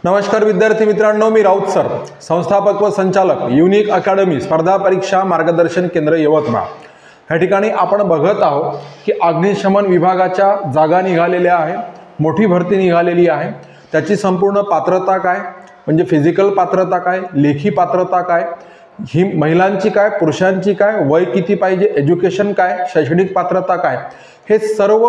नमस्कार विद्यार्थी मित्रांनो, मी राऊत सर, संस्थापक व संचालक युनिक अकॅडमी स्पर्धा परीक्षा मार्गदर्शन केंद्र यवतमाळ। या ठिकाणी आपण बघत आहोत की अग्निशमन विभागाच्या जागा निघालेल्या आहेत, मोठी भरती निघालेली आहे। त्याची संपूर्ण पात्रता काय, म्हणजे फिजिकल पात्रता काय, लेखी पात्रता काय, ही महिलांची काय, पुरुषांची काय, वय किती पाहिजे, एज्युकेशन काय, शैक्षणिक पात्रता काय, हे सर्व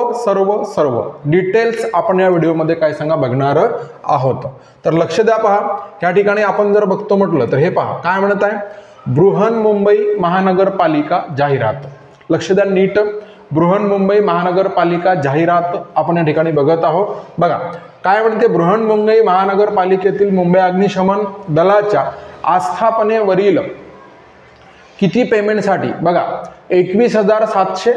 डिटेल्स आपण या व्हिडिओमध्ये काय सांगा बघणार आहोत। तर लक्ष द्या, पहा या ठिकाणी आपण जर बघतो म्हटलं तर हे पहा काय म्हणत आहे, बृहन्मुंबई महानगरपालिका जाहिरात। लक्ष द्या नीट, बृहन्मुंबई महानगरपालिका जाहिरात आपण या ठिकाणी बघत आहोत। बघा काय म्हणते, बृहन्मुंबई महानगरपालिकेतील मुंबई अग्निशमन दलाच्या आस्थापनेवरील किती पेमेंटसाठी, बघा 21,700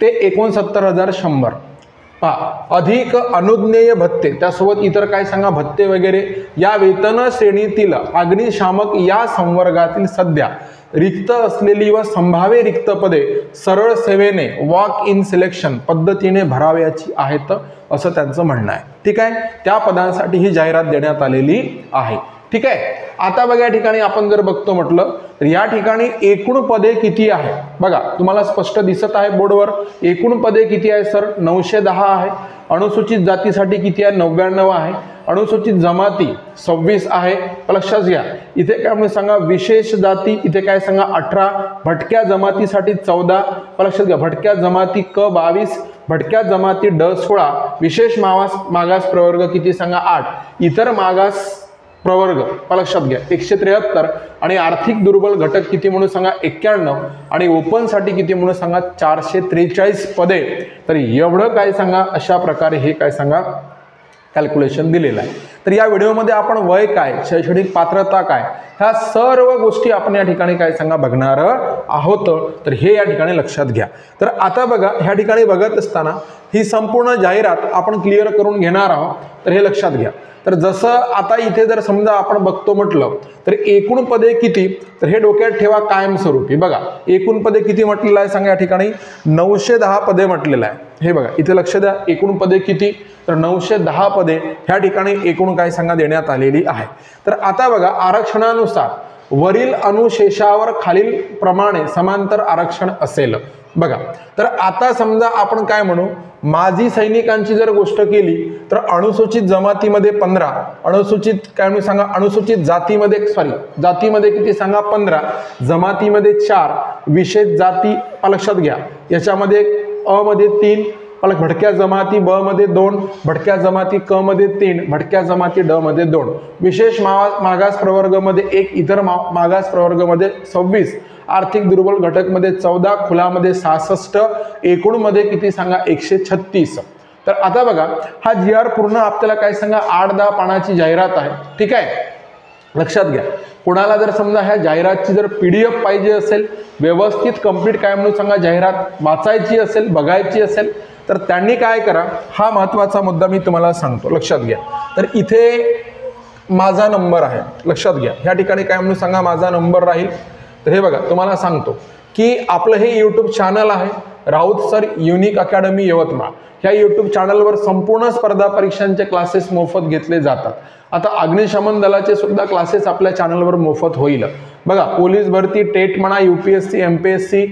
ते 69,100 पहा, अधिक अनुज्ञेय भत्ते, त्यासोबत इतर काय सांगा भत्ते वगैरे, या वेतन श्रेणीतील अग्निशामक या संवर्गातील सध्या रिक्त असलेली व संभाव्य रिक्त पदे सरळ सेवेने वॉक इन सिलेक्शन पद्धतीने भरावयाची आहेत असं त्यांचं म्हणणं आहे। ठीक आहे, त्या पदांसाठी ही जाहिरात देण्यात आलेली आहे। ठीक आहे, आता बघा या ठिकाणी आपण जर बघतो म्हटलं तर या ठिकाणी एकूण पदे किती आहे, बघा तुम्हाला स्पष्ट दिसत आहे बोर्डवर। एकूण पदे किती आहे सर, 910 आहे। अनुसूचित जातीसाठी किती आहे, 99 आहे। अनुसूचित जमाती 26 आहे। लक्षात घ्या, इथे काय म्हणजे सांगा विशेष जाती, इथे काय सांगा 18, भटक्या जमातीसाठी 14, लक्षात घ्या भटक्या जमाती क 22, भटक्या जमाती ड 16, विशेष मागास प्रवर्ग किती सांगा 8, इतर मागास प्रवर्ग लक्षात घ्या 173, आणि आर्थिक दुर्बल घटक किती म्हणून सांगा 91, आणि ओपन साठी किती म्हणून सांगा 443 पदे। तर एवढं काय सांगा अशा प्रकारे हे काय सांगा कॅल्क्युलेशन दिलेलं आहे। तर या व्हिडिओमध्ये आपण वय काय, शैक्षणिक पात्रता काय, ह्या सर्व गोष्टी आपण या ठिकाणी काय सांगा बघणार आहोत। तर हे या ठिकाणी लक्षात घ्या। तर आता बघा ह्या ठिकाणी बघत असताना ही संपूर्ण जाहिरात आपण क्लिअर करून घेणार आहोत। तर हे लक्षात घ्या। तर जसं आता इथे जर समजा आपण बघतो म्हटलं तर एकूण पदे किती, तर हे डोक्यात ठेवा कायमस्वरूपी। बघा एकूण पदे किती म्हटलेलं आहे सांगा, या ठिकाणी 910 पदे म्हटलेलं आहे। हे बघा इथे लक्ष द्या, एकूण पदे किती, तर 910 पदे ह्या ठिकाणी एकूण काय सांगा देण्यात आलेली आहे। तर आता बघा आरक्षणानुसार वरील अनुशेषावर खालील प्रमाणे समांतर आरक्षण असेल। बघा तर आता समजा आपण काय म्हणू, माजी सैनिकांची जर गोष्ट केली तर अनुसूचित जमातीमध्ये 15, अनुसूचित काय म्हणून सांगा अनुसूचित जातीमध्ये जातीमध्ये किती सांगा 15, जमातीमध्ये 4, विशेष जाती लक्षात घ्या याच्यामध्ये अ मध्ये 3, भटक्या जमाती ब मध्ये 2, भटक्या जमाती क मध्ये 3, भटक्या जमाती ड मध्ये 2, विशेष मागास प्रवर्ग मध्ये 1, इतर मागास प्रवर्ग मध्ये 26, आर्थिक दुर्बल घटक मध्ये 14, खुलामध्ये 66, एकूण मध्ये किती सांगा 136। तर आता बघा हा जी आर पूर्ण आपल्याला काय सांगा 8-10 पानाची जाहिरात आहे। ठीक आहे, लक्षात घ्या। कोणाला जर समजा ह्या जाहिरातची जर PDF पाहिजे असेल, व्यवस्थित कंप्लीट काय म्हणून सांगा जाहिरात वाचायची असेल, बघायची असेल, तर त्यांनी काय करा, हा महत्त्वाचा मुद्दा मी तुम्हाला सांगतो, लक्षात घ्या। तर इथे माझा नंबर आहे, लक्षात घ्या, ह्या ठिकाणी काय म्हणून सांगा माझा नंबर राहील। तर हे बघा तुम्हाला सांगतो की आपलं हे यूट्यूब चॅनल आहे Raut sir unique academy Yavatmal. ह्या यूट्यूब चॅनलवर संपूर्ण स्पर्धा परीक्षांचे क्लासेस मोफत घेतले जातात। आता अग्निशमन दलाचे सुद्धा क्लासेस आपल्या चॅनलवर मोफत होईल। बघा पोलीस भरती, टेट म्हणा, UPSC, MPSC,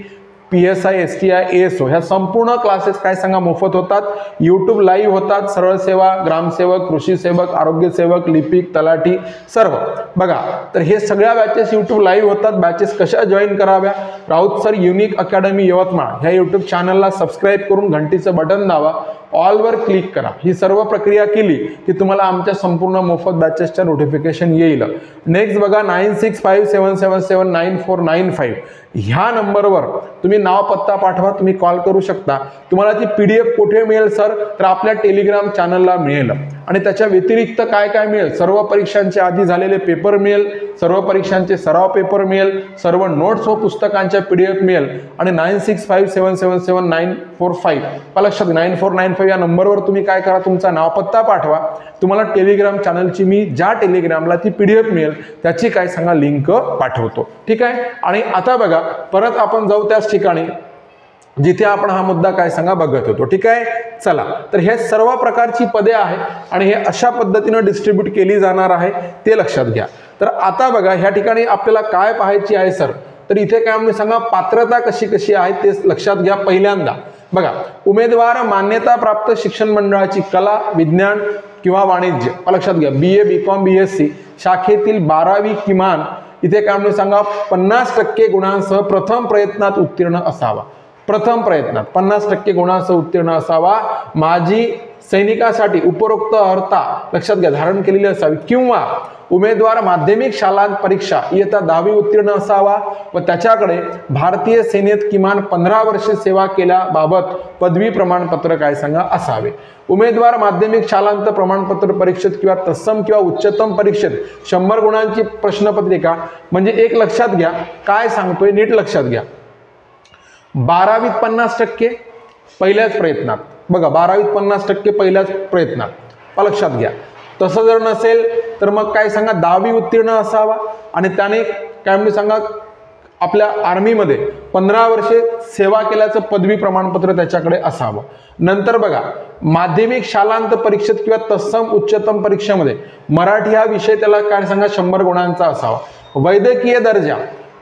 PSI, STI, ASO ह्या संपूर्ण क्लासेस काय सांगा मोफत होतात। यूट्यूब लाईव्ह होतात, सरळ सेवा, ग्रामसेवक, कृषी सेवक, आरोग्य सेवक, लिपिक, तलाठी सर्व। बघा तर हे सगळ्या बॅचेस यूट्यूब लाईव्ह होतात। बॅचेस कशा जॉईन कराव्या, Raut sir unique academy Yavatmal ह्या यूट्यूब चॅनलला सबस्क्राईब करून घंटीचं बटन दाबा, ऑलवर क्लिक करा। ही सर्व प्रक्रिया केली की तुम्हाला आमच्या संपूर्ण मोफत बॅचेसच्या नोटिफिकेशन येईल। नेक्स्ट बघा 9657779495 ह्या नंबरवर तुम्ही नाव पत्ता पाठवा, तुम्ही कॉल करू शकता। तुम्हाला ती PDF कुठे मिळेल सर, तर आपल्या टेलिग्राम चॅनलला मिळेल। आणि त्याच्या व्यतिरिक्त काय काय मिळेल, सर्व परीक्षांचे आधी झालेले पेपर मिळेल, सर्व परीक्षांचे सराव पेपर मिळेल, सर्व नोट्स व पुस्तकांच्या PDF मिळेल। आणि 9657779495 लक्षात 9495 या नंबरवर तुम्ही काय करा, तुमचा नाव पत्ता पाठवा। तुम्हाला टेलिग्राम चॅनलची मी ज्या टेलिग्रामला ती PDF मिळेल त्याची काय सांगा लिंक पाठवतो। ठीक आहे, आणि आता बघा परत आपण जाऊ त्याच ठिकाणी जिथे आपण हा मुद्दा काय सांगा बघत होतो। ठीक आहे, चला तर हे सर्व प्रकारची पदे आहेत आणि हे अशा पद्धतीने डिस्ट्रीब्यूट केली जाणार आहे ते लक्षात घ्या। तर आता बघा ह्या ठिकाणी आपल्याला काय पाहायची आहे सर, तर इथे काय म्हणजे सांगा पात्रता कशी कशी आहे ते लक्षात घ्या। पहिल्यांदा बघा, उमेदवार मान्यता प्राप्त शिक्षण मंडळाची कला, विज्ञान किंवा वाणिज्य लक्षात घ्या BA BCom BSc शाखेतील 12वी किमान इथे काय म्हणजे सांगा 50% गुणांसह प्रथम प्रयत्नात उत्तीर्ण असावा। प्रथम प्रयत्नात 50% गुणांसह उत्तीर्ण असावा। माजी सैनिकासाठी उपरोक्त अर्हता लक्षात घ्या धारण केलेली असावी, किंवा उमेदवार माध्यमिक शालांत परीक्षा इयत्ता 10वी उत्तीर्ण असावा व त्याच्याकडे भारतीय सेनेत किमान 15 वर्षे सेवा केल्याबाबत पदवी प्रमाणपत्र काय सांगा असावे। उमेदवार माध्यमिक शालांत प्रमाणपत्र परीक्षेत किंवा तत्सम किंवा उच्चतम परीक्षेत 100 गुणांची प्रश्नपत्रिका म्हणजे एक लक्षात घ्या काय सांगतोय नीट लक्षात घ्या। 12वीत 50% पहिल्याच प्रयत्नात, बघा 12वीत 50% पहिल्याच प्रयत्नात लक्षात घ्या। तसं जर नसेल तर मग काय सांगा 10वी उत्तीर्ण असावा आणि त्याने काय म्हणजे सांगा आपल्या आर्मीमध्ये 15 वर्षे सेवा केल्याचं पदवी प्रमाणपत्र त्याच्याकडे असावं। नंतर बघा माध्यमिक शालांत परीक्षेत किंवा तत्सम उच्चतम परीक्षेमध्ये मराठी हा विषय त्याला काय सांगा 100 गुणांचा असावा। वैद्यकीय दर्जा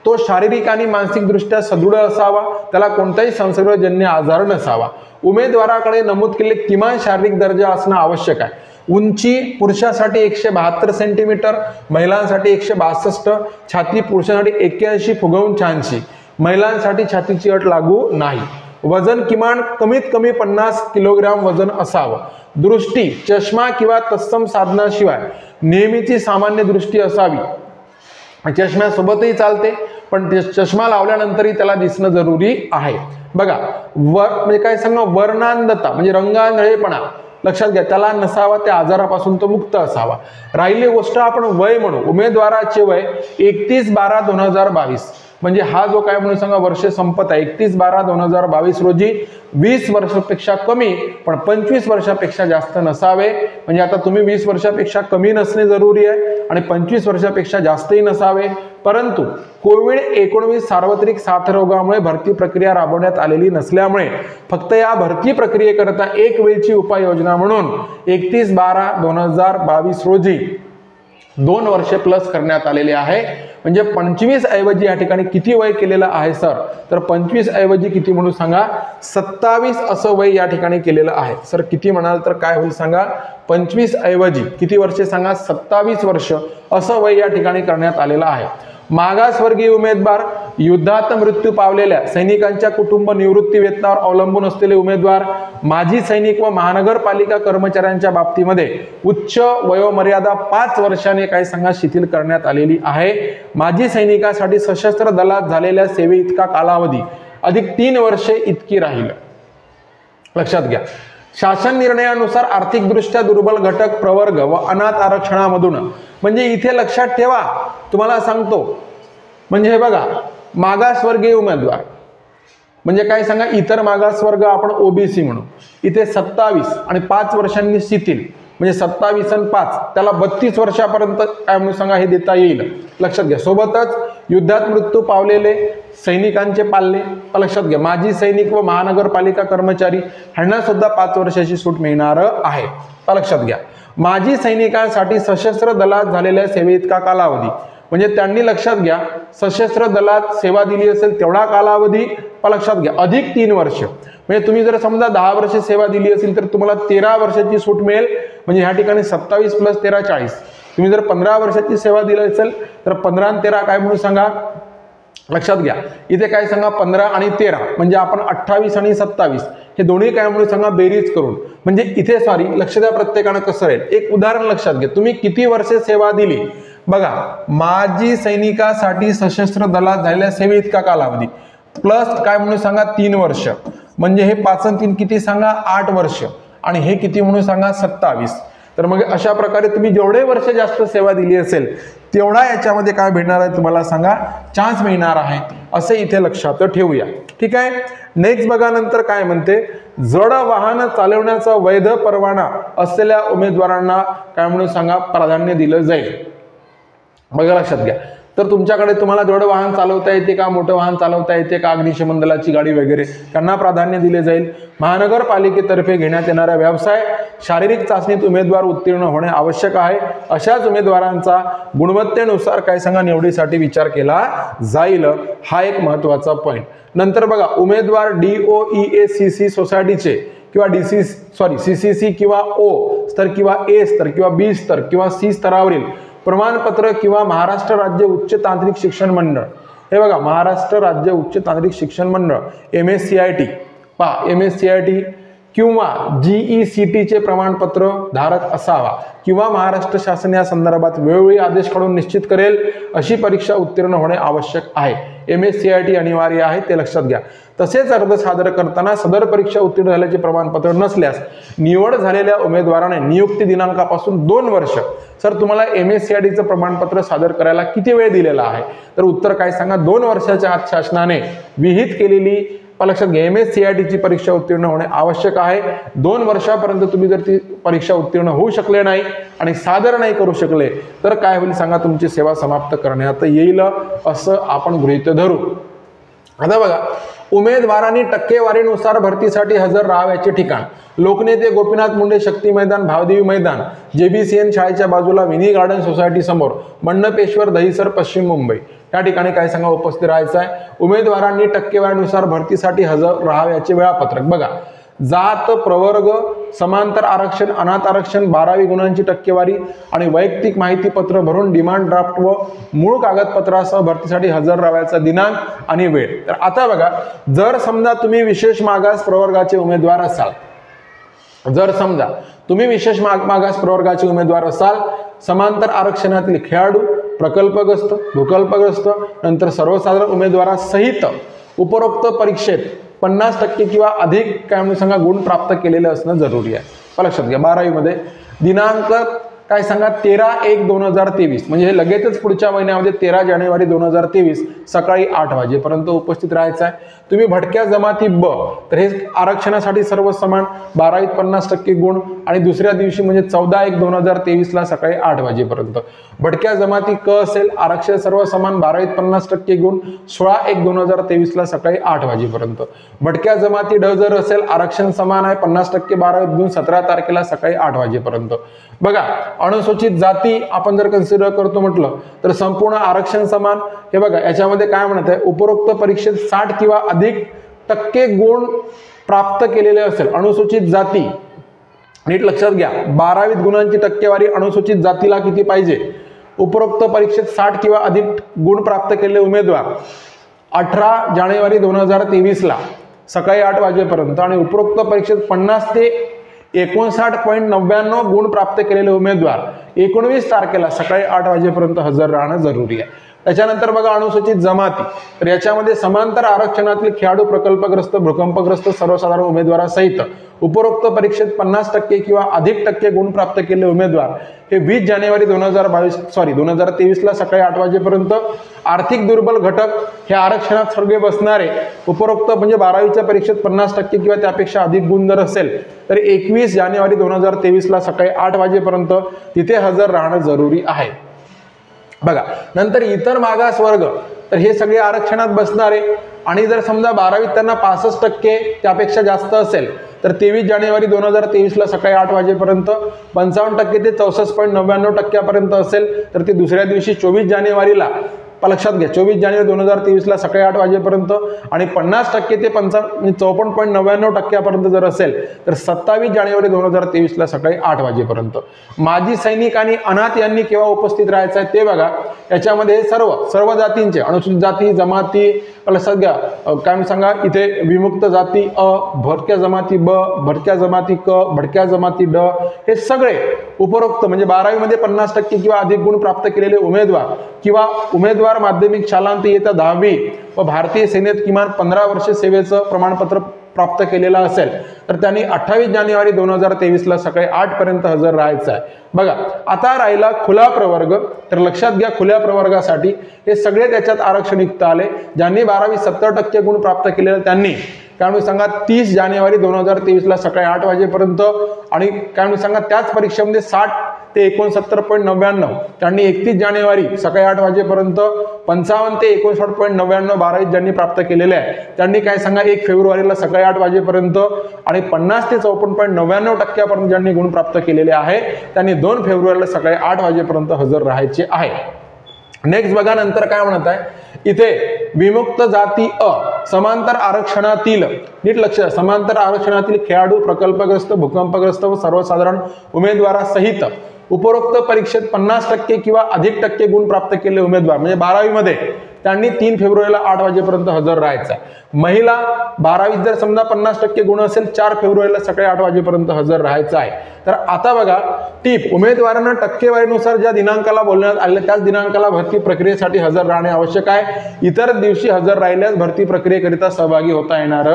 तो शारीरिक आणि मानसिक दृष्ट्या सदृढ असावा, त्याला कोणताही संसर्गजन्य आजार नसावा। उमेदवाराकडे नमूद केलेले किमान शारीरिक दर्जा असणं आवश्यक आहे। उंची पुरुषासाठी 172 सेंटीमीटर, महिलांसाठी 162, छाती पुरुषांसाठी 81 फुगवून 86, महिलांसाठी छातीची अट लागू नाही। वजन किमान कमीत कमी 50 किलोग्राम वजन असावं। दृष्टी चष्मा किंवा तत्सम साधनाशिवाय नेहमीची सामान्य दृष्टी असावी। चष्म्यासोबतही चालते पण चष्मा लावल्यानंतरही त्याला दिसणं जरुरी आहे। बघा म्हणजे काय सांगा वर्णांधता म्हणजे रंगांधळेपणा लक्षात घ्या त्याला नसावा, त्या आजारापासून तो मुक्त असावा। राहिली गोष्ट आपण वय म्हणू, उमेदवाराचे वय 31/12/2022 म्हणजे हा जो काय म्हणून सांगा वर्ष संपत आहे 31/12/2022 रोजी 20 वर्षापेक्षा कमी पण 25 वर्षापेक्षा जास्त नसावे। म्हणजे आता तुम्ही 20 वर्षापेक्षा कमी नसणे जरुरी आहे आणि 25 वर्षापेक्षा जास्तही नसावे। परंतु कोविड-19 सार्वत्रिक साथरोगामुळे भरती प्रक्रिया राबवण्यात आलेली नसल्यामुळे फक्त या भरती प्रक्रियेकरता एक वेळची उपाययोजना म्हणून 31/12/2022 रोजी 2 वर्षे प्लस करण्यात आलेले आहे। म्हणजे 25 ऐवजी या ठिकाणी किती वय केलेलं आहे सर, तर 25 ऐवजी किती म्हणून सांगा 27 असं वय या ठिकाणी केलेलं आहे। सर किती म्हणाल तर काय होईल सांगा 25 ऐवजी किती वर्षे सांगा 27 वर्ष असं वय या ठिकाणी करण्यात आलेलं आहे। मागासवर्गीय उमेदवार, युद्धात मृत्यू पावलेल्या सैनिकांच्या कुटुंब निवृत्ती वेतनावर अवलंबून असलेले उमेदवार, माजी सैनिक व महानगरपालिका कर्मचाऱ्यांच्या बाबतीमध्ये उच्च वयोमर्यादा 5 वर्षांनी काय सांगा शिथिल करण्यात आलेली आहे। माजी सैनिकांसाठी सशस्त्र दलात झालेल्या सेवे इतका कालावधी अधिक 3 वर्षे इतकी राहील। लक्षात घ्या शासन निर्णयानुसार आर्थिकदृष्ट्या दुर्बल घटक प्रवर्ग व अनाथ आरक्षणामधून म्हणजे इथे लक्षात ठेवा तुम्हाला सांगतो म्हणजे हे बघा मागासवर्गीय उमेदवार म्हणजे काय सांगा इतर मागासवर्ग आपण ओबीसी म्हणू, इथे 27 आणि 5 वर्षांनी शिथिल म्हणजे 27 आणि 5 त्याला 32 वर्षापर्यंत काय म्हणून सांगा हे देता येईल। लक्षात घ्या सोबतच युद्धात मृत्यू पावलेले सैनिकांचे पाल्ले लक्षात घ्या, माजी सैनिक व महानगरपालिका कर्मचारी ह्यांना सुद्धा 5 वर्षाची सूट मिळणार आहे। लक्षात घ्या माजी सैनिकांसाठी सशस्त्र दलात झालेल्या सेवे इतका कालावधी म्हणजे त्यांनी लक्षात घ्या सशस्त्र दलात सेवा दिली असेल तेवढा कालावधी लक्षात घ्या अधिक 3 वर्ष म्हणजे तुम्ही जर समजा 10 वर्ष सेवा दिली असेल तर तुम्हाला 13 वर्षाची सूट मिळेल। म्हणजे ह्या ठिकाणी 27 + 13 40, तुम्ही जर 15 वर्षाची सेवा दिली असेल तर 15 आणि 13 काय म्हणून सांगा लक्षात घ्या इथे काय सांगा 15 आणि 13 म्हणजे आपण 28 आणि 27 हे दोन्ही काय म्हणून सांगा बेरीज करून म्हणजे इथे सॉरी लक्ष द्या प्रत्येकानं कसं राहील। एक उदाहरण लक्षात घ्या तुम्ही किती वर्षे सेवा दिली बघा माजी सैनिकासाठी सशस्त्र दलात झालेल्या सेवे इतका कालावधी प्लस काय म्हणून सांगा 3 वर्ष म्हणजे हे 5 आणि 3 किती सांगा 8 वर्ष आणि हे किती म्हणून सांगा 27। तर मग अशा प्रकारे तुम्ही जेवढे वर्ष जास्त सेवा दिली असेल तेवढा याच्यामध्ये काय भेटणार आहे तुम्हाला सांगा चान्स मिळणार आहे असे इथे लक्षात ठेवूया। ठीक आहे नेक्स्ट बघा नंतर काय म्हणते जड वाहन चालवण्याचा वैध परवाना असलेल्या उमेदवारांना काय म्हणून सांगा प्राधान्य दिलं जाईल। बघा लक्षात घ्या तर तुमच्याकडे तुम्हाला जड वाहन चालवता येते का, मोठं वाहन चालवता येते का, अग्निशमन दलाची गाडी वगैरे, त्यांना प्राधान्य दिले जाईल. महानगरपालिकेतर्फे घेण्यात येणाऱ्या व्यवसाय शारीरिक चाचणीत उमेदवार उत्तीर्ण होणे आवश्यक आहे. अशाच उमेदवारांचा गुणवत्तेनुसार काय सांगा निवडीसाठी विचार केला जाईल. हा एक महत्वाचा पॉईंट. नंतर बघा, उमेदवार DOEACC सोसायटीचे किंवा CCC किंवा O स्तर किंवा A स्तर किंवा B स्तर किंवा C स्तरावरील प्रमाणपत्र किंवा महाराष्ट्र राज्य उच्च तांत्रिक शिक्षण मंडळ, हे बघा महाराष्ट्र राज्य उच्च तांत्रिक शिक्षण मंडळ MSCIT MSCIT किंवा GECT चे प्रमाणपत्र धारक असावा किंवा महाराष्ट्र शासन या संदर्भात वेळोवेळी आदेश काढून निश्चित करेल अशी परीक्षा उत्तीर्ण होणे आवश्यक आहे. MSCIT अनिवार्य आहे, ते लक्षात घ्या. तसेच अर्ज सादर करताना सदर परीक्षा उत्तीर्ण झाल्याचे प्रमाणपत्र नसल्यास निवड झालेल्या उमेदवाराने नियुक्ती दिनांकापासून 2 वर्ष, सर तुम्हाला MSCIT चं प्रमाणपत्र सादर करायला किती वेळ दिलेला आहे, तर उत्तर काय सांगा, 2 वर्षाच्या आत शासनाने विहित केलेली, लक्षात घ्या, MSCIT ची परीक्षा उत्तीर्ण होणे आवश्यक आहे. 2 वर्षापर्यंत तुम्ही जर ती परीक्षा उत्तीर्ण होऊ शकले नाही आणि सादर नाही करू शकले तर काय होईल सांगा, तुमची सेवा समाप्त करण्यात येईल असं आपण गृहीत धरू. आता बघा, उमेदवारांनी टक्केवारीनुसार भरतीसाठी हजर राहावयाचे ठिकाण: लोकनेते गोपीनाथ मुंडे शक्ती मैदान, भावदेवी मैदान, JBCN शाळेच्या बाजूला, मिनी गार्डन सोसायटी समोर, मंडपेश्वर, दहिसर, पश्चिम मुंबई. या ठिकाणी काय सांगा उपस्थित राहायचं आहे. उमेदवारांनी टक्केवारीनुसार भरतीसाठी हजर राहावयाचे वेळापत्रक बघा: जात, प्रवर्ग, समांतर आरक्षण, अनाथ आरक्षण, 12वी गुणांची टक्केवारी आणि वैयक्तिक माहिती पत्र भरून डिमांड ड्राफ्ट व मूळ कागदपत्रासह भरतीसाठी हजर राहायचा दिनांक आणि वेळ. तर आता बघा, जर समजा तुम्ही विशेष मागास प्रवर्गाचे उमेदवार असाल, मागास प्रवर्गाचे उमेदवार असाल, समांतर आरक्षणातील खेळाडू, प्रकल्पग्रस्त, भूकल्पग्रस्त, नंतर सर्वसाधारण उमेदवारासहित उपरोक्त परीक्षेत 50% किंवा अधिक काय म्हणून सांगा गुण प्राप्त केलेले असणं जरुरी आहे. लक्षात घ्या, 12वी मध्ये दिनांक काय सांगा 13/1/2023 म्हणजे हे लगेचच पुढच्या महिन्यामध्ये 13 जानेवारी 2023 सकाळी 8 वाजेपर्यंत उपस्थित राहायचं आहे. तुम्ही भटक्या जमाती ब, तर हे आरक्षणासाठी सर्व समान, 12वीत 50% गुण आणि दुसऱ्या दिवशी म्हणजे 14/1/2023 ला सकाळी 8 वाजेपर्यंत. भटक्या जमाती क असेल, आरक्षण सर्व समान, 12वीत 50% गुण, 16/1/2023 ला सकाळी 8 वाजेपर्यंत. भटक्या जमाती ड जर असेल, आरक्षण समान आहे, 50% 12वीत गुण, 17 तारखेला सकाळी 8 वाजेपर्यंत. बघा, अनुसूचित जाती आपण जर कन्सिडर करतो म्हटलं तर संपूर्ण आरक्षण समान. हे बघा, याच्यामध्ये काय म्हणत आहे, उपरोक्त परीक्षेत 60 किंवा अधिक टक्के गुण प्राप्त केलेले असेल अनुसूचित जाती. नीट लक्षात घ्या, 12वीत गुणांची टक्केवारी अनुसूचित जातीला किती पाहिजे, उपरोक्त परीक्षेत 60 किंवा अधिक गुण प्राप्त केलेले उमेदवार 18 जानेवारी 2023 ला सकाळी 8 वाजेपर्यंत आणि उपरोक्त परीक्षेत 50 ते 59.99 गुण प्राप्त केलेले उमेदवार 19 तारखेला सकाळी 8 वाजेपर्यंत हजर राहणं जरुरी आहे. त्याच्यानंतर बघा, अनुसूचित जमाती, तर याच्यामध्ये समांतर आरक्षणातील खेळाडू, प्रकल्पग्रस्त, भूकंपग्रस्त, सर्वसाधारण उमेदवारासहित उपरोक्त परीक्षेत 50% किंवा अधिक टक्के गुण प्राप्त केलेले उमेदवार हे 20 जानेवारी 2023 ला सकाळी 8 वाजेपर्यंत. आर्थिक दुर्बल घटक हे आरक्षणात सगळे बसणारे उपरोक्त म्हणजे 12वीच्या परीक्षेत 50% किंवा त्यापेक्षा अधिक गुण जर असेल तर 21 जानेवारी 2023 ला सकाळी 8 वाजेपर्यंत तिथे हजर राहणं जरुरी आहे. बघा, नंतर इतर मागास वर्ग, तर हे सगळे आरक्षणात बसणारे आणि जर समजा 12वीत त्यांना 65% त्यापेक्षा जास्त असेल तर 23 जानेवारी 2023 ला सकाळी 8 वाजेपर्यंत, 55% ते 64.99% पर्यंत असेल तर ते दुसऱ्या दिवशी 24 जानेवारीला, लक्षात घ्या, 24 जानेवारी 2023 ला सकाळी 8 वाजेपर्यंत आणि 50% ते 54.99% पर्यंत जर असेल तर 27 जानेवारी 2023 ला सकाळी 8 वाजेपर्यंत. माजी सैनिक आणि अनाथ यांनी केव्हा उपस्थित राहायचं आहे ते बघा. याच्यामध्ये सर्व जातींचे, अनुसूचित जाती, जमाती, लक्षात घ्या, काय सांगा इथे विमुक्त जाती अ, भटक्या जमाती ब, भटक्या जमाती क, भटक्या जमाती ड, हे सगळे उपरोक्त म्हणजे 12वी मध्ये 50% किंवा अधिक गुण प्राप्त केलेले उमेदवार किंवा उमेदवार माध्यमिक शालांत इयत्ता 10वी व भारतीय सेनेत किमान 15 वर्ष सेवेचं प्रमाणपत्र प्राप्त केलेला असेल तर त्यांनी 28 जानेवारी 2023 ला सकाळी 8 पर्यंत हजर राहायचं आहे. बघा, आता राहिला खुला प्रवर्ग, तर लक्षात घ्या, खुल्या प्रवर्गासाठी हे सगळे त्याच्यात आरक्षणयुक्त आले. ज्यांनी 12वी 70% गुण प्राप्त केलेले त्यांनी काय म्हणून सांगा 30 जानेवारी 2023 ला सकाळी 8 वाजेपर्यंत आणि काय म्हणून सांगा त्याच परीक्षेमध्ये 60 ते 69.99, त्यांनी 31 जानेवारी सकाळी 8 वाजेपर्यंत 55 ते 59.99 12 ज्यांनी प्राप्त केलेले आहे त्यांनी काय सांगा 1 फेब्रुवारीला सकाळी 8 वाजेपर्यंत आणि 50 ते 54.99% ज्यांनी गुण प्राप्त केलेले आहे त्यांनी 2 फेब्रुवारीला सकाळी 8 वाजेपर्यंत हजर राहायचे आहे। नेक्स्ट बघा नंतर काय म्हणत आहे इथे विमुक्त जाती समांतर आरक्षणातील, नीट लक्ष, समांतर आरक्षणातील खेळाडू, प्रकल्पग्रस्त, भूकंपग्रस्त व सर्वसाधारण उमेदवारासहित उपरोक्त परीक्षेत 50% किंवा अधिक टक्के गुण प्राप्त केलेले उमेदवार म्हणजे 12वी मध्ये त्यांनी 3 फेब्रुवारीला 8 वाजेपर्यंत हजर राहायचं आहे। महिला 12वीत जर समजा 50% गुण असेल 4 फेब्रुवारीला सकाळी 8 वाजेपर्यंत हजर राहायचं आहे। तर आता बघा टीप, उमेदवारांना टक्केवारीनुसार ज्या दिनांकाला बोलण्यात आले त्याच दिनांकाला भरती प्रक्रियेसाठी हजर राहणे आवश्यक आहे। इतर दिवशी हजर राहिल्यास भरती प्रक्रियेकरिता सहभागी होता येणार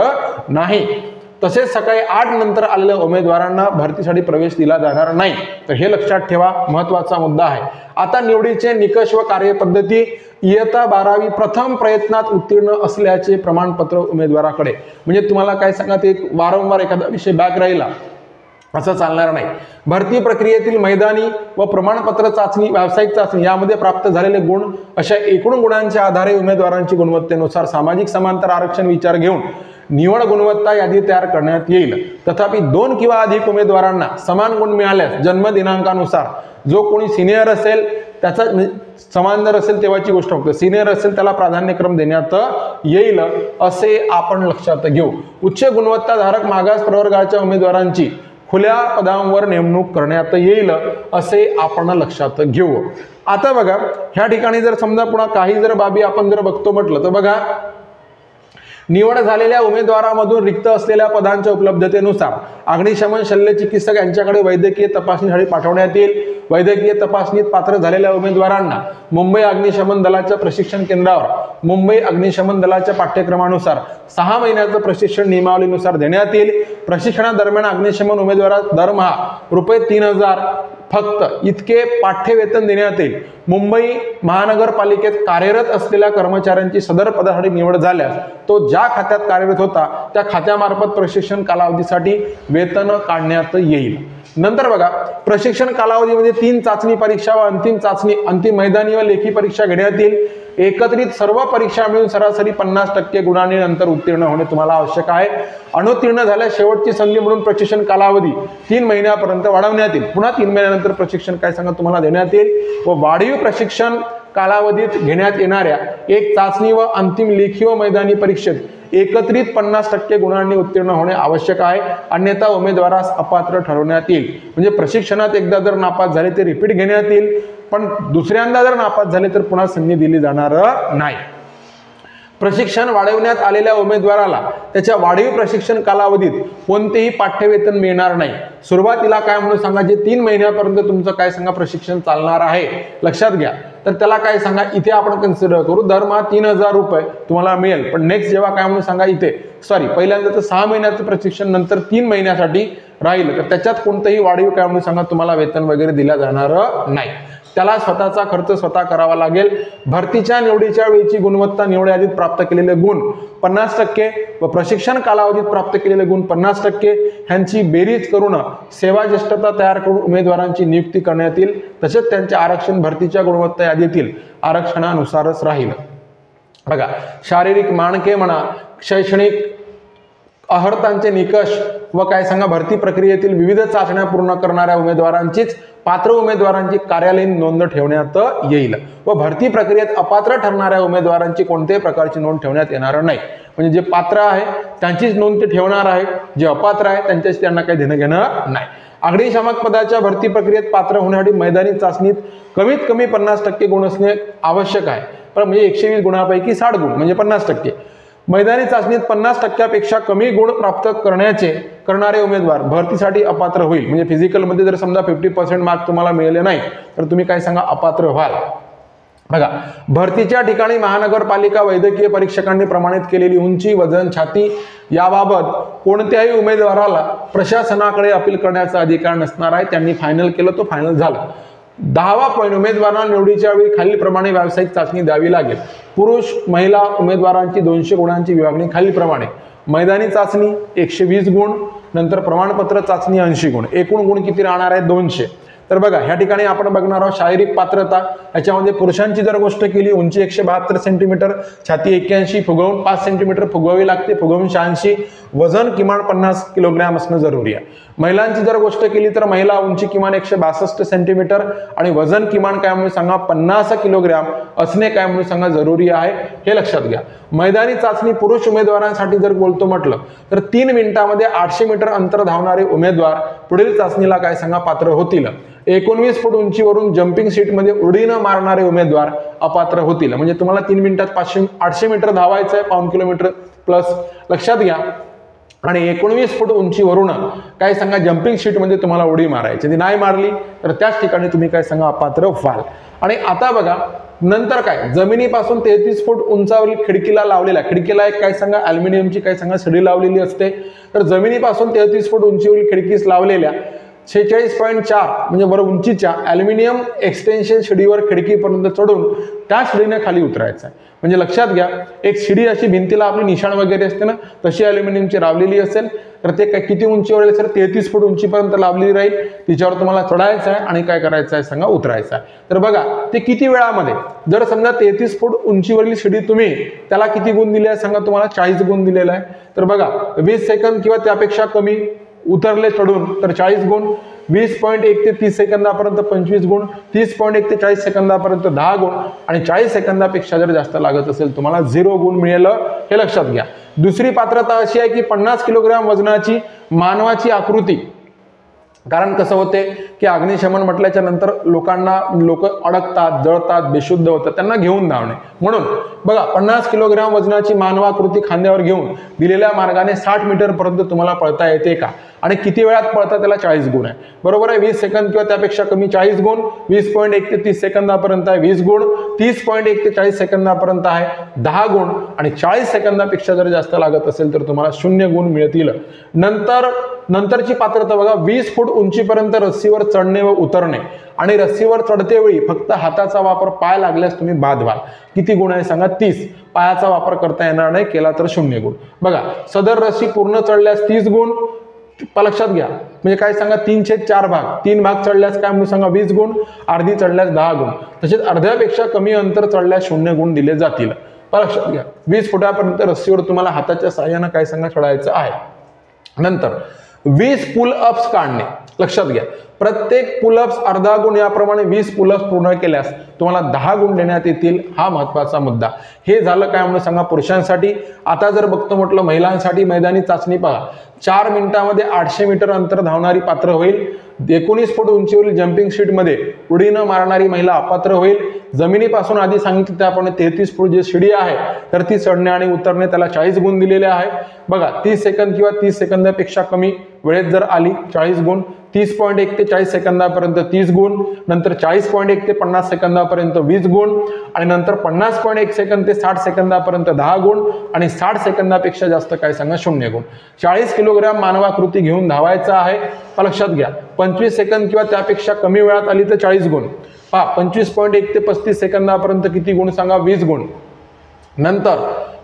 नाही। तसेच सकाळी 8 नंतर आलेल्या उमेदवारांना भरतीसाठी प्रवेश दिला जाणार नाही। तर हे लक्षात ठेवा, महत्त्वाचा मुद्दा आहे। आता निवडीचे निकष व कार्यपद्धती, इयत्ता 12वी प्रथम प्रयत्नात उत्तीर्ण असल्याचे प्रमाणपत्र उमेदवाराकडे, म्हणजे तुम्हाला काय सांगा ते वारंवार एखादा विषय बॅक राहिला असं चालणार नाही। भरती प्रक्रियेतील मैदानी व प्रमाणपत्र चाचणी, व्यावसायिक चाचणी यामध्ये प्राप्त झालेले गुण अशा एकूण गुणांच्या आधारे उमेदवारांची गुणवत्तेनुसार सामाजिक समांतर आरक्षण विचार घेऊन निवड गुणवत्ता यादी तयार करण्यात येईल। तथापि 2 किंवा अधिक उमेदवारांना समान गुण मिळाल्यास जन्म दिनांकानुसार जो कोणी सिनियर असेल त्याचा समान जर असेल तेव्हाची गोष्ट फक्त, सिनियर असेल त्याला प्राधान्यक्रम देण्यात येईल असे आपण लक्षात घेऊ। उच्च गुणवत्ताधारक मागास प्रवर्गाच्या उमेदवारांची खुल्या पदांवर नेमणूक करण्यात येईल असे आपण लक्षात घेऊ। आता बघा ह्या ठिकाणी जर समजा पुन्हा काही जर बाबी आपण जर बघतो म्हटलं तर बघा निवड झालेल्या उमेदवारामधून रिक्त असलेल्या पदांच्या उपलब्धतेनुसार अग्निशमन शल्य चिकित्सक यांच्याकडे वैद्यकीय तपासणीसाठी पाठवण्यात येईल। वैद्यकीय तपासणीत पात्र झालेल्या उमेदवारांना मुंबई अग्निशमन दलाच्या प्रशिक्षण केंद्रावर मुंबई अग्निशमन दलाच्या पाठ्यक्रमानुसार 6 महिन्याचं प्रशिक्षण नियमावलीनुसार देण्यात येईल। प्रशिक्षणादरम्यान अग्निशमन उमेदवारास दरमहा ₹3000 फक्त इतके पाठ्यवेतन देण्यात येईल। मुंबई महानगरपालिकेत कार्यरत असलेल्या कर्मचाऱ्यांची सदर पदासाठी निवड झाल्यास तो ज्या खात्यात कार्यरत होता त्या खात्यामार्फत प्रशिक्षण कालावधीसाठी वेतन काढण्यात येईल। नंतर बघा प्रशिक्षण कालावधीमध्ये 3 चाचणी परीक्षा व अंतिम चाचणी, अंतिम मैदानी व लेखी परीक्षा घेण्यात येईल। एकत्रित सर्व परीक्षा मिळून सरासरी 50% गुणांनी नंतर उत्तीर्ण होणे तुम्हाला आवश्यक आहे। अनुत्तीर्ण झाल्यास शेवटची संधी म्हणून प्रशिक्षण कालावधी 3 महिन्यापर्यंत वाढवण्यात येईल। पुन्हा 3 महिन्यानंतर प्रशिक्षण काय सांगा तुम्हाला देण्यात येईल व वाढीव प्रशिक्षण कालावधीत घेण्यात येणाऱ्या एक चाचणी व अंतिम लेखी व मैदानी परीक्षेत एकत्रित 50% गुणांनी उत्तीर्ण होणे आवश्यक आहे, अन्यथा उमेदवारास अपात्र ठरवण्यात येईल। म्हणजे प्रशिक्षणात एकदा जर नापास झाले ते रिपीट घेण्यात येईल, पण दुसऱ्यांदा जर नापास झाले तर पुन्हा संधी दिली जाणार नाही। प्रशिक्षण वाढवण्यात आलेल्या उमेदवाराला त्याच्या वाढीव प्रशिक्षण कालावधीत कोणतेही पाठ्यवेतन मिळणार नाही। सुरुवातीला काय म्हणून सांगा, जे 3 महिन्यापर्यंत तुमचं काय सांगा प्रशिक्षण चालणार आहे लक्षात घ्या, तर त्याला काय सांगा इथे आपण कन्सिडर करू दरमहा ₹3000 तुम्हाला मिळेल। पण नेक्स्ट जेव्हा काय म्हणून सांगा इथे पहिल्यांदा तर 6 महिन्याचं प्रशिक्षण नंतर 3 महिन्यासाठी राहील तर त्याच्यात कोणतेही वाढीव काय म्हणून सांगा तुम्हाला वेतन वगैरे दिला जाणार नाही। त्याला स्वतःचा खर्च स्वतः करावा लागेल। भरतीच्या निवडीच्या वेळची गुणवत्ता निवड यादीत प्राप्त केलेले गुण 50% व प्रशिक्षण कालावधीत प्राप्त केलेले गुण 50% ह्यांची बेरीज करून सेवा ज्येष्ठता तयार करून उमेदवारांची नियुक्ती करण्यात येईल। तसेच त्यांचे आरक्षण भरतीच्या गुणवत्ता यादीतील आरक्षणानुसारच राहील। बघा शारीरिक मानके म्हणा, शैक्षणिक अर्हतांचे निकष व काय सांगा भरती प्रक्रियेतील विविध चाचण्या पूर्ण करणाऱ्या उमेदवारांचीच पात्र उमेदवारांची कार्यालयीन नोंद ठेवण्यात येईल व भरती प्रक्रियेत अपात्र ठरणाऱ्या उमेदवारांची कोणत्याही प्रकारची नोंद ठेवण्यात येणार नाही। म्हणजे जे पात्र आहे त्यांचीच नोंद ते ठेवणार आहे, जे अपात्र आहे त्यांच्याशी त्यांना काही देणं घेणं नाही। अग्निशामक पदाच्या भरती प्रक्रियेत पात्र होण्यासाठी मैदानी चाचणीत कमीत कमी 50% गुण असणे आवश्यक आहे। पण म्हणजे 120 गुणांपैकी 60 गुण म्हणजे 50%। मैदानी चाचणीत 50% कमी गुण प्राप्त करणारे उमेदवार भरतीसाठी अपात्र होईल। म्हणजे फिजिकलमध्ये जर समजा 50% मार्क तुम्हाला मिळाले नाही तर तुम्ही काय सांगा अपात्र व्हाल। बघा भरतीच्या ठिकाणी महानगरपालिका वैद्यकीय परीक्षकांनी प्रमाणित केलेली उंची, वजन, छाती याबाबत कोणत्याही उमेदवाराला प्रशासनाकडे अपील करण्याचा अधिकार नसणार आहे। त्यांनी फायनल केलं तो फायनल झाला। 10वा पॉईंट, उमेदवारांना निवडीच्या वेळी खालीलप्रमाणे व्यावसायिक चाचणी द्यावी लागेल। पुरुष महिला उमेदवारांची 200 गुणांची विभागणी खालीलप्रमाणे: मैदानी चाचणी 120 गुण, नंतर प्रमाणपत्र चाचणी 80 गुण, एकूण गुण किती राहणार आहे 200। तर बघा ह्या ठिकाणी आपण बघणार आहोत शारीरिक पात्रता। याच्यामध्ये पुरुषांची जर गोष्ट केली, उंची 172 सेंटीमीटर, छाती 81, फुगवून 5 सेंटीमीटर फुगवावी लागते, फुगवून 86, वजन किमान 50 किलोग्रॅम असणं जरुरी आहे। महिलांची जर गोष्ट केली तर महिला उंची किमान 162 सेंटीमीटर आणि वजन किमान काय म्हणून सांगा 50 किलोग्रॅम असणे काय म्हणून सांगा जरुरी आहे, हे लक्षात घ्या। मैदानी चाचणी पुरुष उमेदवारांसाठी जर बोलतो म्हटलं तर 3 मिनिटांमध्ये 800 मीटर अंतर धावणारे उमेदवार पुढील चाचणीला काय सांगा पात्र होतील। 19 फूट उंचीवरून जम्पिंग सीटमध्ये उडी न मारणारे उमेदवार अपात्र होतील। म्हणजे तुम्हाला 3 मिनिटात 800 मीटर धावायचं आहे, पाऊण किलोमीटर प्लस, लक्षात घ्या। आणि 19 फूट उंचीवरून काय सांगा जम्पिंग सीटमध्ये तुम्हाला उडी मारायची, ती नाही मारली तर त्याच ठिकाणी तुम्ही काय सांगा अपात्र व्हाल। आणि आता बघा नंतर काय, जमिनीपासून 33 फूट उंचावरील खिडकीला लावलेला, खिडकीला एक काय सांगा अल्युमिनियमची काय सांगा छडी लावलेली असते। तर जमिनीपासून 33 फूट उंचीवरील खिडकीस लावलेल्या 46.4 म्हणजे बरोबर उंचीच्या अल्युमिनियम एक्सटेन्शन शिडीवर खिडकीपर्यंत चढून त्या शिडीने खाली उतरायचं आहे। म्हणजे लक्षात घ्या, एक शिडी अशी भिंतीला आपली निशाण वगैरे असते ना, तशी अल्युमिनियमची लावलेली असेल तर ते किती उंचीवर असेल, 33 फूट उंचीपर्यंत लावलेली राहील। तिच्यावर तुम्हाला चढायचं आहे आणि काय करायचं आहे सांगा उतरायचं आहे। तर बघा ते किती वेळामध्ये, जर समजा 33 फूट उंचीवरील शिडी तुम्ही त्याला किती गुण दिले आहे सांगा, तुम्हाला 40 गुण दिलेला आहे। तर बघा 20 सेकंद किंवा त्यापेक्षा कमी उतरले चढून तर 40 गुण, 20.1 ते 30 सेकंदापर्यंत 25 गुण, 30.1 ते 40 सेकंदापर्यंत 10 गुण आणि 40 सेकंदापेक्षा जर जास्त लागत असेल तुम्हाला 0 गुण मिळेल, हे लक्षात घ्या। दुसरी पात्रता अशी आहे की 50 किलोग्रॅम वजनाची मानवाची आकृती, कारण कसं होते की अग्निशमन म्हटल्याच्या नंतर लोक अडकतात, जळतात, बेशुद्ध होतात, त्यांना घेऊन धावणे। म्हणून बघा 50 किलोग्रॅम वजनाची मानवाकृती खांद्यावर घेऊन दिलेल्या मार्गाने 60 मीटर पर्यंत तुम्हाला पळता येते का, आणि किती वेळात पळता त्याला 40 गुण आहे, बरोबर आहे। 20 सेकंद किंवा त्यापेक्षा कमी 40 गुण, 20.1 ते 30 सेकंदापर्यंत आहे 20 गुण, 30.1 ते 40 सेकंदापर्यंत आहे 10 गुण आणि 40 सेकंदापेक्षा जर जास्त लागत असेल तर तुम्हाला 0 गुण मिळतील। नंतरची पात्रता बघा, 20 फूट उंचीपर्यंत रस्सीवर चढणे व उतरणे आणि रस्सीवर चढते वेळी फक्त हाताचा वापर, पाय लागल्यास तुम्ही बाद व्हाल। किती गुण आहे सांगा 30, पायाचा वापर करता येणार नाही, केला तर 0 गुण। बघा सदर रस्सी पूर्ण चढल्यास 30 गुण, लक्षात घ्या। म्हणजे काय सांगा 3/4 भाग, 3 भाग चढल्यास काय म्हणून सांगा 20 गुण, अर्धी चढल्यास 10 गुण, तसेच अर्ध्यापेक्षा कमी अंतर चढल्यास 0 गुण दिले जातील, लक्षात घ्या। 20 फुटापर्यंत रस्सीवर तुम्हाला हाताच्या साहाय्याने काय सांगा चढायचं आहे। नंतर 20 पुल अप्स काढणे, लक्षात घ्या। प्रत्येक पुलअप्स अर्धा गुण, याप्रमाणे 20 पुलअप्स पूर्ण केल्यास तुम्हाला 10 गुण देण्यात येतील, हा महत्वाचा मुद्दा। हे झालं काय म्हणून सांगा पुरुषांसाठी। आता जर बघतो म्हटलं महिलांसाठी, मैदानी चाचणी पहा, 4 मिनिटांमध्ये 800 मीटर अंतर धावणारी पात्र होईल। 19 फूट उंचीवरील जम्पिंग सीटमध्ये उडी न मारणारी महिला अपात्र होईल। जमिनीपासून आधी सांगितलं त्याप्रमाणे 33 फूट जी शिडी आहे तर ती चढणे आणि उतरणे त्याला 40 गुण दिलेले आहे। बघा 30 सेकंद किंवा 30 सेकंदापेक्षा कमी वेळेत जर आली 40 गुण, 30.1 ते 40 सेकंदापर्यंत 30 गुण, नंतर 40.1 ते 50 सेकंदापर्यंत 20 गुण आणि नंतर 50.1 सेकंद ते 60 सेकंदापर्यंत 10 गुण आणि 60 सेकंदापेक्षा जास्त काय सांगा 0 गुण। 40 किलोग्रॅम मानवाकृती घेऊन धावायचं आहे, लक्षात घ्या। 25 सेकंद किंवा त्यापेक्षा कमी वेळात आली तर 40 गुण, 25.1 ते 35 सेकंदापर्यंत किती गुण सांगा 20 गुण। नंतर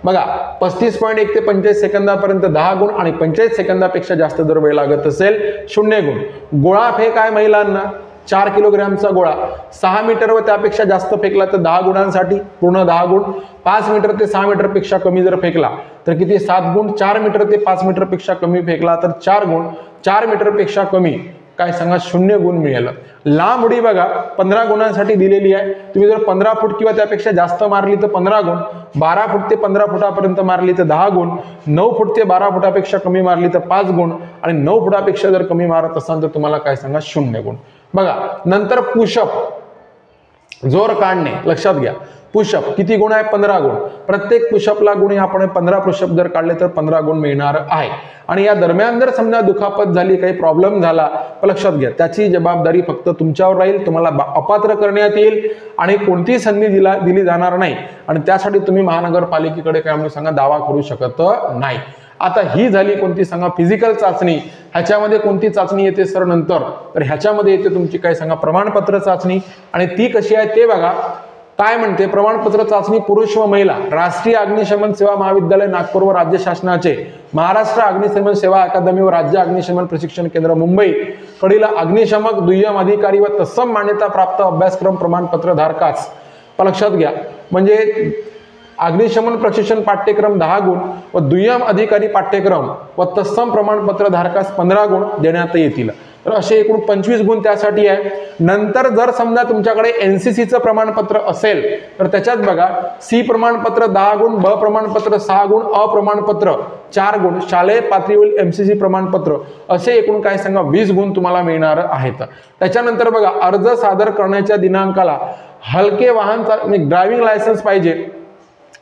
बघा 35.1 ते 45 सेकंदापर्यंत 10 गुण आणि 45 सेकंदापेक्षा जास्त जर वेळ लागत असेल 0 गुण। गोळा फेक आहे महिलांना, 4 किलोग्रॅमचा गोळा 6 मीटर व त्यापेक्षा जास्त फेकला तर 10 गुणांसाठी पूर्ण 10 गुण। 5 मीटर ते 6 मीटर पेक्षा कमी जर फेकला तर किती 7 गुण। 4 मीटर ते 5 मीटर पेक्षा कमी फेकला तर 4 गुण। 4 मीटर पेक्षा कमी काय सांगा 0 गुण मिळेल। लांब उडी बघा 15 गुणांसाठी दिलेली आहे। तुम्ही जर 15 फूट किंवा त्यापेक्षा जास्त मारली तर 15 गुण, 12 फूट ते 15 फुटापर्यंत मारली तर 10 गुण, 9 फूट ते 12 फुटापेक्षा कमी मारली तर 5 गुण आणि 9 फुटापेक्षा जर कमी मारत असाल तर तुम्हाला काय सांगा 0 गुण। बघा नंतर पुशअप, जोर काढणे, लक्षात घ्या। पुशअप किती गुण आहे 15 गुण। प्रत्येक पुशअपला गुण आपण 15 पुशअप जर काढले तर 15 गुण मिळणार आहे। आणि या दरम्यान जर समजा दुखापत झाली, काही प्रॉब्लेम झाला, लक्षात घ्या त्याची जबाबदारी फक्त तुमच्यावर राहील। तुम्हाला अपात्र करण्यात येईल आणि कोणतीही संधी दिली जाणार नाही आणि त्यासाठी तुम्ही महानगरपालिकेकडे काय म्हणून सांगा दावा करू शकत नाही। आता ही झाली कोणती सांगा फिजिकल चाचणी। ह्याच्यामध्ये कोणती चाचणी येते सर नंतर, तर ह्याच्यामध्ये येते तुमची काय सांगा प्रमाणपत्र चाचणी। आणि ती कशी आहे ते बघा, काय म्हणते, प्रमाणपत्र चाचणी पुरुष व महिला राष्ट्रीय अग्निशमन सेवा महाविद्यालय नागपूर व राज्य शासनाचे महाराष्ट्र अग्निशमन सेवा अकादमी व राज्य अग्निशमन प्रशिक्षण केंद्र मुंबई कडील अग्निशमक दुय्यम अधिकारी व तत्सम मान्यता प्राप्त अभ्यासक्रम प्रमाणपत्र धारकास लक्षात घ्या, म्हणजे अग्निशमन प्रशिक्षण पाठ्यक्रम 10 गुण व दुय्यम अधिकारी पाठ्यक्रम व तत्सम प्रमाणपत्र धारकास 15 गुण देण्यात येतील. तर असे एकूण 25 गुण त्यासाठी आहे. नंतर जर समजा तुमच्याकडे NCCचं प्रमाणपत्र असेल तर त्याच्यात बघा, सी प्रमाणपत्र 10 गुण, ब प्रमाणपत्र 6 गुण, अ प्रमाणपत्र 4 गुण, शालेय पातळीवरील MCC प्रमाणपत्र असे एकूण काय सांगा 20 गुण तुम्हाला मिळणार आहेत. त्याच्यानंतर बघा, अर्ज सादर करण्याच्या दिनांकाला हलके वाहन ड्रायव्हिंग लायसन्स पाहिजे.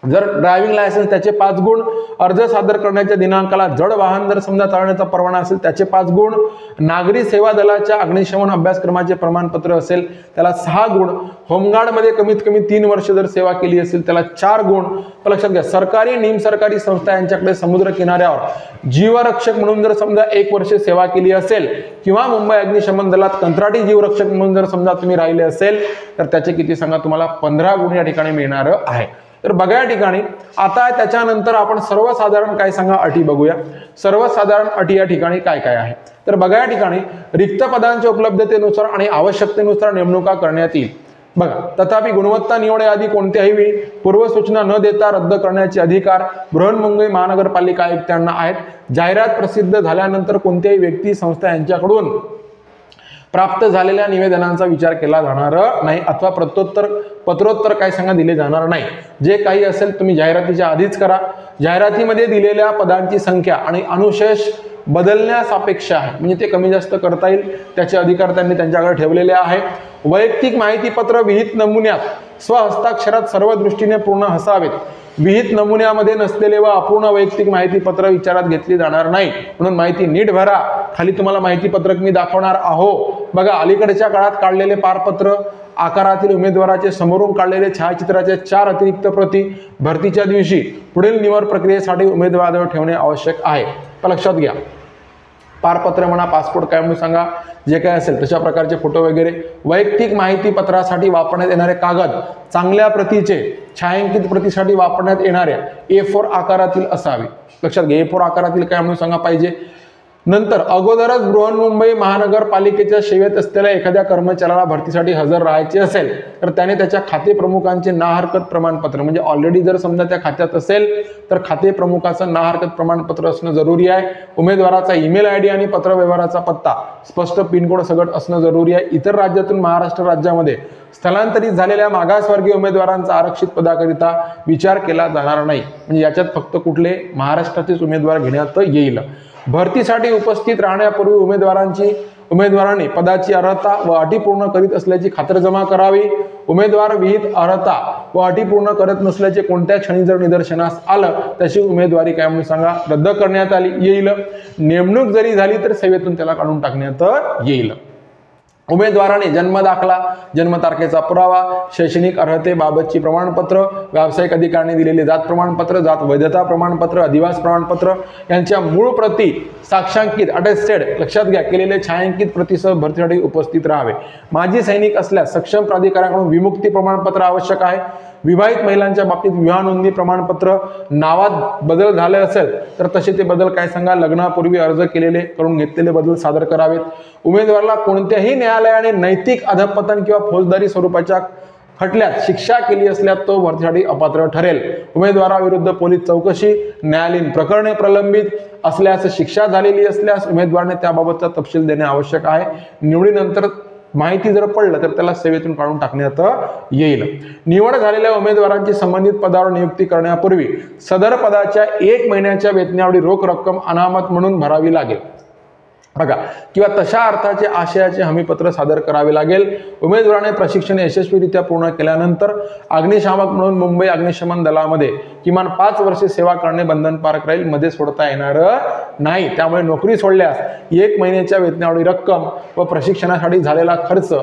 जर ड्रायव्हिंग लायसन्स त्याचे 5 गुण, अर्ज सादर करण्याच्या दिनांकाला जड वाहन जर समजा चालवण्याचा परवाना असेल त्याचे 5 गुण, नागरी सेवा दलाच्या अग्निशमन अभ्यासक्रमाचे प्रमाणपत्र असेल त्याला 6 गुण, होमगार्ड मध्ये कमीत कमी 3 वर्ष जर सेवा केली असेल त्याला 4 गुण. लक्षात घ्या, सरकारी निमसरकारी संस्था यांच्याकडे समुद्र किनाऱ्यावर जीवरक्षक म्हणून जर समजा 1 वर्ष सेवा केली असेल किंवा मुंबई अग्निशमन दलात कंत्राटी जीवरक्षक म्हणून जर समजा तुम्ही राहिले असेल तर त्याचे किती सांगा, तुम्हाला 15 गुण या ठिकाणी मिळणार आहे. तर बघा या ठिकाणी आता त्याच्यानंतर आपण सर्वसाधारण काय सांगा अटी बघूया. सर्वसाधारण अटी या ठिकाणी काय काय आहे तर बघा, या ठिकाणी रिक्त पदांच्या उपलब्धतेनुसार आणि आवश्यकतेनुसार नेमणुका करण्यात येईल. बघा, तथापि गुणवत्ता निवड यादी कोणत्याही वेळी पूर्वसूचना न देता रद्द करण्याचे अधिकार बृहन्मुंबई महानगरपालिका आयुक्तांना आहेत. जाहिरात प्रसिद्ध झाल्यानंतर कोणत्याही व्यक्ती संस्था यांच्याकडून प्राप्त झालेल्या निवेदनांचा विचार केला जाणार नाही अथवा पत्रोत्तर काय सांगा दिले जाणार नाही. जे काही असेल तुम्ही जाहिरातीच्या आधीच करा. जाहिरातीमध्ये दिलेल्या पदांची संख्या आणि अनुशेष बदलण्यासापेक्ष आहे, म्हणजे ते कमी जास्त करता येईल त्याचे अधिकार त्यांनी त्यांच्याकडे ठेवलेले आहे. वैयक्तिक माहिती पत्र विहित नमुन्यात स्वहस्ताक्षरात सर्व दृष्टीने पूर्ण असावेत. विहित नमुन्यामध्ये नसलेले व अपूर्ण वैयक्तिक माहिती पत्र विचारात घेतली जाणार नाही, म्हणून माहिती नीट भरा. खाली तुम्हाला माहिती पत्रक मी दाखवणार आहो. बघा, अलीकडच्या काळात काढलेले पारपत्र, आकारातील उमेदवाराचे समोरून काढलेले छायाचित्राच्या 4 अतिरिक्त प्रती भरतीच्या दिवशी पुढील निवड प्रक्रियेसाठी उमेदवाराजवळ ठेवणे आवश्यक आहे. लक्षात घ्या, पारपत्र म्हणा, पासपोर्ट काय म्हणून सांगा, जे काय असेल तशा प्रकारचे फोटो वगैरे. वैयक्तिक माहिती पत्रासाठी वापरण्यात येणारे कागद चांगल्या प्रतीचे, छायांकित प्रतीसाठी वापरण्यात येणाऱ्या A4 आकारातील असावे. लक्षात घ्या, A4 आकारातील काय म्हणून सांगा पाहिजे. नंतर अगोदरच बृहन्मुंबई महानगरपालिकेच्या सेवेत असलेल्या एखाद्या कर्मचाऱ्याला भरतीसाठी हजर राहायचे असेल तर त्याने त्याच्या खाते प्रमुखांचे ना हरकत प्रमाणपत्र, म्हणजे ऑलरेडी जर समजा त्या खात्यात असेल तर खाते प्रमुखाचं ना हरकत प्रमाणपत्र असणं जरुरी आहे. उमेदवाराचा ईमेल ID आणि पत्र व्यवहाराचा पत्ता, स्पष्ट पिनकोड सगळं असणं जरुरी आहे. इतर राज्यातून महाराष्ट्र राज्यामध्ये स्थलांतरित झालेल्या मागासवर्गीय उमेदवारांचा आरक्षित पदाकरिता विचार केला जाणार नाही, म्हणजे याच्यात फक्त कुठले महाराष्ट्राचेच उमेदवार घेण्यात येईल. भरतीसाठी उपस्थित राहण्यापूर्वी उमेदवारांनी पदाची अर्हता व अटी पूर्ण करीत असल्याची खातरजमा करावी. उमेदवार विहित अर्हता व अटी पूर्ण करत नसल्याचे कोणत्या क्षणी जर निदर्शनास आलं त्याची उमेदवारी काय म्हणून सांगा रद्द करण्यात येईल. नेमणूक जरी झाली तर सेवेतून त्याला काढून टाकण्यात येईल. उमेदवाराने जन्म दाखला, जन्मतारखेचा पुरावा, शैक्षणिक अर्हतेबाबतची प्रमाणपत्र, व्यावसायिक अधिकाऱ्याने दिलेले जात प्रमाणपत्र, जात वैधता प्रमाणपत्र, अधिवास प्रमाणपत्र यांच्या मूळ प्रती साक्षांकित अटेस्टेड लक्षात घ्या केलेले छायांकित प्रतीसह भरतीसाठी उपस्थित राहावे. माजी सैनिक असल्यास सक्षम प्राधिकाऱ्याकडून विमुक्ती प्रमाणपत्र आवश्यक आहे. विवाहित महिलांच्या बाबतीत विवाह नोंदणी प्रमाणपत्र, नावात बदल झाले असेल तर तसे ते बदल काय सांगा लग्नापूर्वी अर्ज केलेले करून घेतलेले बदल सादर करावेत. उमेदवाराला कोणत्याही न्यायालयाने नैतिक अधपतन किंवा फौजदारी स्वरूपाच्या खटल्यात शिक्षा केली असल्यास तो भरतीसाठी अपात्र ठरेल. उमेदवाराविरुद्ध पोलीस चौकशी, न्यायालयीन प्रकरणे प्रलंबित असल्यास, शिक्षा झालेली असल्यास उमेदवाराने त्याबाबतचा तपशील देणे आवश्यक आहे. निवडीनंतर माहिती जर पडलं तर त्याला सेवेतून काढून टाकण्यात येईल. निवड झालेल्या उमेदवारांची संबंधित पदावर नियुक्ती करण्यापूर्वी सदर पदाच्या 1 महिन्याच्या वेतनावरील रोख रक्कम अनामत म्हणून भरावी लागेल. बघा, किंवा तशा अर्थाचे आशयाचे हमीपत्र सादर करावे लागेल. उमेदवाराने प्रशिक्षण यशस्वीरित्या पूर्ण केल्यानंतर अग्निशामक म्हणून मुंबई अग्निशमन दलामध्ये किमान 5 वर्षे सेवा करणे बंधनकारक राहील, मध्ये सोडता येणार नाही. त्यामुळे नोकरी सोडल्यास 1 महिन्याच्या वेतनावरील रक्कम व प्रशिक्षणासाठी झालेला खर्च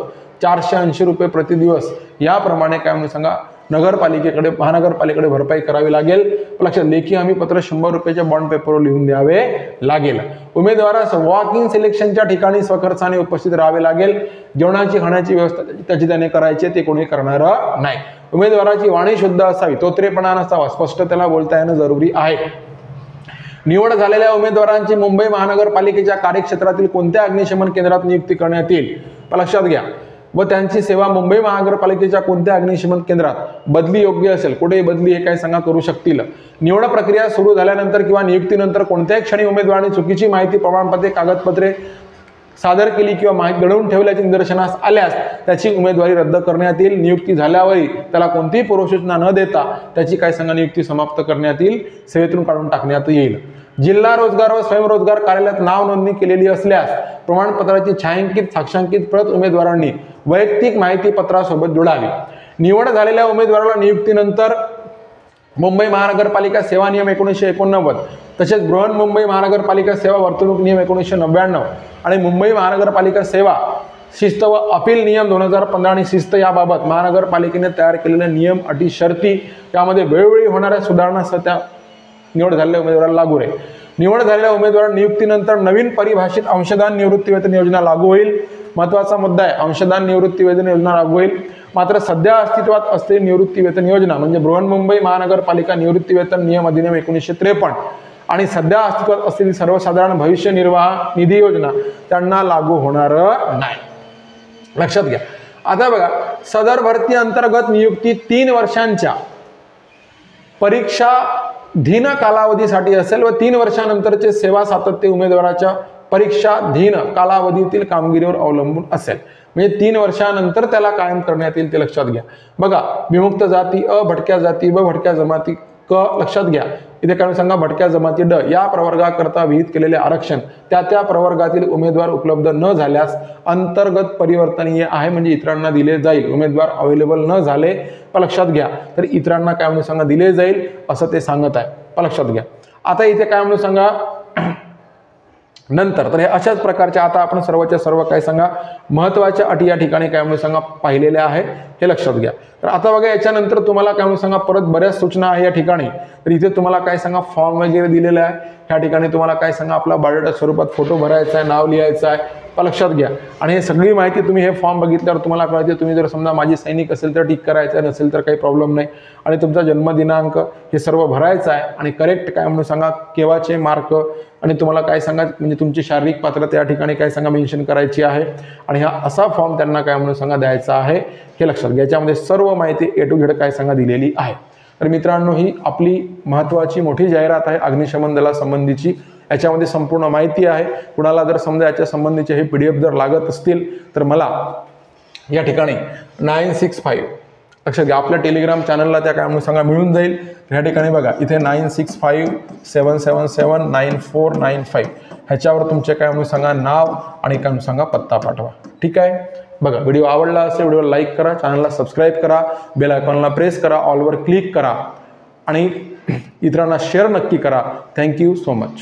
480 रुपये प्रति दिवस याप्रमाणे काय म्हणून सांगा नगरपालिकेकडे महानगरपालिकेकडे भरपाई करावी लागेल. लक्षात, लेखी हमी पत्र 100 रुपयाच्या बॉन्ड पेपरवर लिहून द्यावे लागेल. उमेदवारास वॉक इन सिलेक्शनच्या ठिकाणी स्वखर्चाने उपस्थित राहावे लागेल. जेवणाची खाण्याची व्यवस्था त्याची त्याने करायची, ते कोणी करणार नाही. उमेदवाराची वाणी शुद्ध असावी, तोत्रेपणा नसावा, स्पष्ट त्याला बोलता येणं जरुरी आहे. निवड झालेल्या उमेदवारांची मुंबई महानगरपालिकेच्या कार्यक्षेत्रातील कोणत्या अग्निशमन केंद्रात नियुक्ती करण्यात येईल लक्षात घ्या. व त्यांची सेवा मुंबई महानगरपालिकेच्या कोणत्या अग्निशमन केंद्रात बदली योग्य असेल, कुठे बदली हे काय सांगा करू शकतील. निवड प्रक्रिया सुरू झाल्यानंतर किंवा नियुक्तीनंतर कोणत्याही क्षणी उमेदवारांनी चुकीची माहिती, प्रमाणपत्रे, कागदपत्रे सादर केली किंवा माहिती दडवून ठेवल्याची निदर्शनास आल्यास त्याची उमेदवारी रद्द करण्यात येईल. नियुक्ती झाल्यावरही त्याला कोणतीही पूर्वसूचना न देता त्याची काय सांगा नियुक्ती समाप्त करण्यात येईल, सेवेतून काढून टाकण्यात येईल. जिल्हा रोजगार व स्वयंरोजगार कार्यालयात नाव नोंदणी केलेली असल्यास प्रमाणपत्राची छायांकित साक्षांकित प्रत उमेदवारांनी वैयक्तिक माहिती पत्रासोबत जोडावी. निवड झालेल्या उमेदवाराला नियुक्तीनंतर मुंबई महानगरपालिका सेवा नियम 1989 तसेच बृहन्मुंबई महानगरपालिका सेवा वर्तणूक नियम 1999 आणि मुंबई महानगरपालिका सेवा शिस्त व अपील नियम 2015 आणि शिस्त याबाबत महानगरपालिकेने तयार केलेले नियम, अटी, शर्ती यामध्ये वेळोवेळी होणाऱ्या सुधारणासह त्या निवड झालेल्या उमेदवाराला लागू राहील. निवड झालेल्या उमेदवार नियुक्तीनंतर नवीन परिभाषित अंशदान निवृत्ती वेतन योजना लागू होईल. महत्त्वाचा मुद्दा आहे, अंशदान निवृत्ती वेतन योजना लागू होईल. मात्र सध्या अस्तित्वात असलेली निवृत्ती वेतन योजना म्हणजे बृहन्मुंबई महानगरपालिका निवृत्ती वेतन नियम अधिनियम 1953 आणि सध्या अस्तित्वात असलेली सर्वसाधारण भविष्य निर्वाह निधी योजना त्यांना लागू होणार नाही. लक्षात घ्या. आता बघा, सदर भरती अंतर्गत नियुक्ती 3 वर्षांच्या परीक्षाधीन कालावधीसाठी असेल व 3 वर्षानंतरचे सेवा सातत्य उमेदवाराच्या परीक्षाधीन कालावधीतील कामगिरीवर अवलंबून असेल. म्हणजे 3 वर्षानंतर त्याला कायम करण्यात येईल, ते लक्षात घ्या. बघा, विमुक्त जाती, अ भटक्या जाती, ब भटक्या जमाती, क लक्षात घ्या. इथे काय सांगा, भटक्या जमाती ड या प्रवर्गाकरता विहित केलेले आरक्षण त्या प्रवर्गातील उमेदवार उपलब्ध न झाल्यास अंतर्गत परिवर्तनीय आहे, म्हणजे इतरांना दिले जाईल. उमेदवार अवेलेबल न झाले लक्षात घ्या तर इतरांना काय म्हणून सांगा दिले जाईल, असं ते सांगत आहे. लक्षात घ्या. आता इथे काय म्हणून सांगा नंतर, तर हे अशाच प्रकारच्या आता आपण सर्वच्या सर्व काय सांगा महत्त्वाच्या अटी या ठिकाणी काय म्हणून सांगा पाहिलेल्या आहे, हे लक्षात घ्या. तर आता बघा, याच्यानंतर तुम्हाला काय म्हणून सांगा परत बऱ्याच सूचना आहे या ठिकाणी. तर इथे तुम्हाला काय सांगा फॉर्म वगैरे दिलेला आहे. ह्या ठिकाणी तुम्हाला काय सांगा आपला बायोडाटा स्वरूपात फोटो भरायचा आहे, नाव लिहायचं आहे, लक्षात घ्या. आणि हे सगळी माहिती तुम्ही हे फॉर्म बघितल्यावर तुम्हाला कळते. तुम्ही जर समजा माझी सैनिक असेल तर टिक करायचं, नसेल तर काही प्रॉब्लेम नाही. आणि तुमचा जन्मदिनांक हे सर्व भरायचं आहे आणि करेक्ट काय म्हणून सांगा केव्हाचे मार्क आणि तुम्हाला काय सांगा म्हणजे तुमची शारीरिक पात्रता या ठिकाणी काय सांगा मेन्शन करायची आहे. आणि हा असा फॉर्म त्यांना काय म्हणून सांगा द्यायचा आहे, हे लक्षात घ्या. याच्यामध्ये सर्व माहिती A to Z काय सांगा दिलेली आहे. तर मित्रांनो, ही आपली महत्त्वाची मोठी जाहिरात आहे अग्निशमन दलासंबंधीची. याच्यामध्ये संपूर्ण माहिती आहे. कुणाला जर समजा याच्या संबंधीचे हे PDF जर लागत असतील तर मला या ठिकाणी 965 लक्षात घ्या, आपल्या टेलिग्राम चॅनलला त्या काय म्हणून सांगा मिळून जाईल. ह्या ठिकाणी बघा, इथे 9657779495 ह्याच्यावर तुमचे काय म्हणून सांगा नाव आणि काय म्हणून सांगा पत्ता पाठवा. ठीक आहे. बघा, व्हिडिओ आवडला असेल व्हिडिओला लाईक करा, चॅनलला सबस्क्राईब करा, बेल आयकॉनला प्रेस करा, ऑलवर क्लिक करा आणि इतरांना शेअर नक्की करा. Thank you so much.